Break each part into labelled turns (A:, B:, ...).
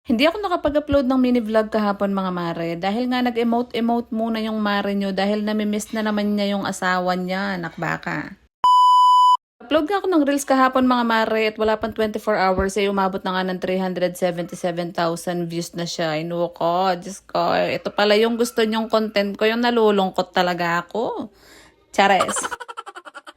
A: Hindi ako nakapag-upload ng mini vlog kahapon mga mare dahil nga nag-emote-emote muna yung mare nyo dahil namimiss na naman niya yung asawa niya, nakbaka. Upload nga ako ng reels kahapon mga mare at wala pang 24 hours ay umabot na nga ng 377,000 views na siya. Inuko, Diyos ko, ito pala yung gusto nyong content ko, yung nalulungkot talaga ako. Chares.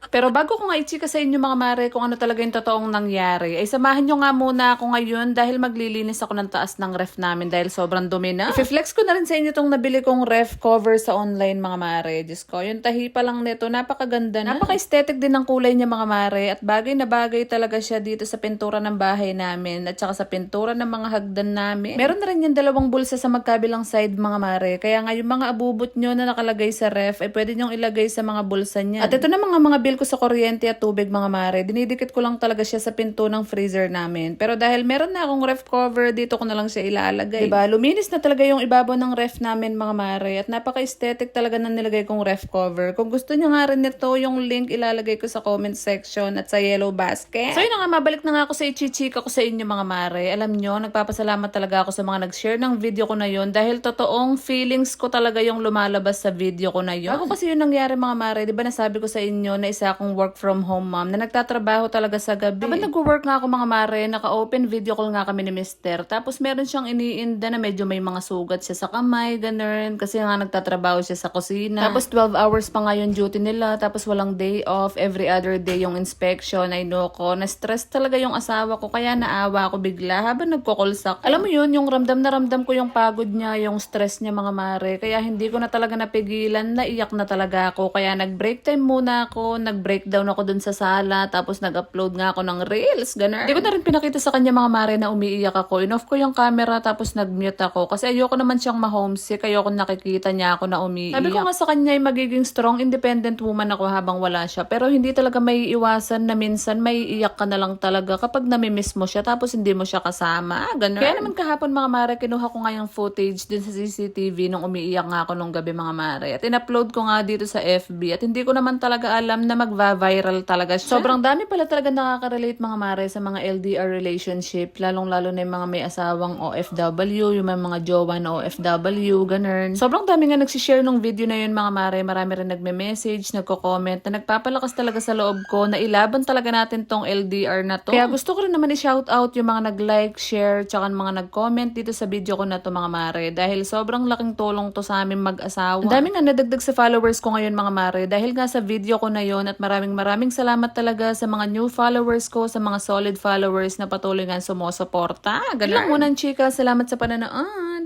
A: Pero bago ko nga i-chika sa inyo mga mare kung ano talaga yung totoong nangyari, ay samahan nyo nga muna ako ngayon dahil maglilinis ako ng taas ng ref namin dahil sobrang dumi na. I-flex ko na rin sa inyo tong nabili kong ref cover sa online mga mare. Diyos ko, yung tahi pa lang nito, napakaganda na. Napaka-aesthetic din ng kulay niya mga mare at bagay na bagay talaga siya dito sa pintura ng bahay namin at saka sa pintura ng mga hagdan namin. Meron na rin yung dalawang bulsa sa magkabilang side mga mare. Kaya nga yung mga abubot nyo na nakalagay sa ref ay pwede nyong ilagay sa mga bulsa niya. At ito na mga bill ko sa kuryente at tubig mga mare, dinidikit ko lang talaga siya sa pinto ng freezer namin. Pero dahil meron na akong ref cover, dito ko na lang siya ilalagay. Diba? Luminis na talaga yung ibabaw ng ref namin mga mare at napaka-aesthetic talaga na nilagay kong ref cover. Kung gusto nyo nga rin nito, yung link ilalagay ko sa comment section at sa yellow basket. So yun na nga, mabalik na nga ako sa ichichika ko sa inyo mga mare. Alam nyo, nagpapasalamat talaga ako sa mga nag-share ng video ko na yun dahil totoong feelings ko talaga yung lumalabas sa video ko na yun. Bago kasi yun nangyari mga mare, diba nasabi ko sa inyo na isa akong work from home mom na nagtatrabaho talaga sa gabi. Habang nag-work nga ako mga mare, naka-open video call nga kami ni Mister. Tapos meron siyang iniinda na medyo may mga sugat siya sa kamay, ganun. Kasi nga nagtatrabaho siya sa kusina. Tapos 12 hours pa nga yung duty nila. Tapos walang day off. Every other day yung inspection. Ay no ko. Na-stress talaga yung asawa ko. Kaya naawa ako bigla habang nagko-callsak. Alam mo yun, yung ramdam na ramdam ko yung pagod niya, yung stress niya mga mare. Kaya hindi ko na talaga napigilan. Naiyak na talaga ako. Kaya nag-break time muna ako. Nag-breakdown ako dun sa sala, tapos nag-upload nga ako ng reels, ganun. Hindi ko na rin pinakita sa kanya mga mare na umiiyak ako. In-off ko yung camera, tapos nag-mute ako. Kasi ayoko naman siyang ma-homesick, ayoko nakikita niya ako na umiiyak. Sabi ko nga sa kanya ay magiging strong, independent woman ako habang wala siya. Pero hindi talaga may iwasan na minsan may iiyak ka na lang talaga kapag namimiss mo siya, tapos hindi mo siya kasama, ganun. Kaya naman kahapon mga mare, kinuha ko nga yung footage din sa CCTV nung umiiyak nga ako nung gabi mga mare. At in-upload ko nga dito sa FB. At hindi ko naman talaga alam na mag-viral talaga siya. Sobrang dami pala talaga nakaka-relate mga mare sa mga LDR relationship, lalong-lalo na yung mga may asawang OFW, yung mga jowa na OFW, ganun. Sobrang dami nga nagsishare nung video na yun mga mare, marami rin nagme-message, nagko-comment, na nagpapalakas talaga sa loob ko na ilaban talaga natin tong LDR na to. Kaya gusto ko rin naman i-shoutout yung mga nag-like, share, tsaka mga nag-comment dito sa video ko na to mga mare, dahil sobrang laking tulong to sa aming mag-asawa. Ang dami nga nadagdag sa followers ko ngayon mga mare, dahil nga sa video ko na yun, at maraming salamat talaga sa mga new followers ko, sa mga solid followers na patuloy nga sumusuporta. Ganun lang muna chika, salamat sa pananood.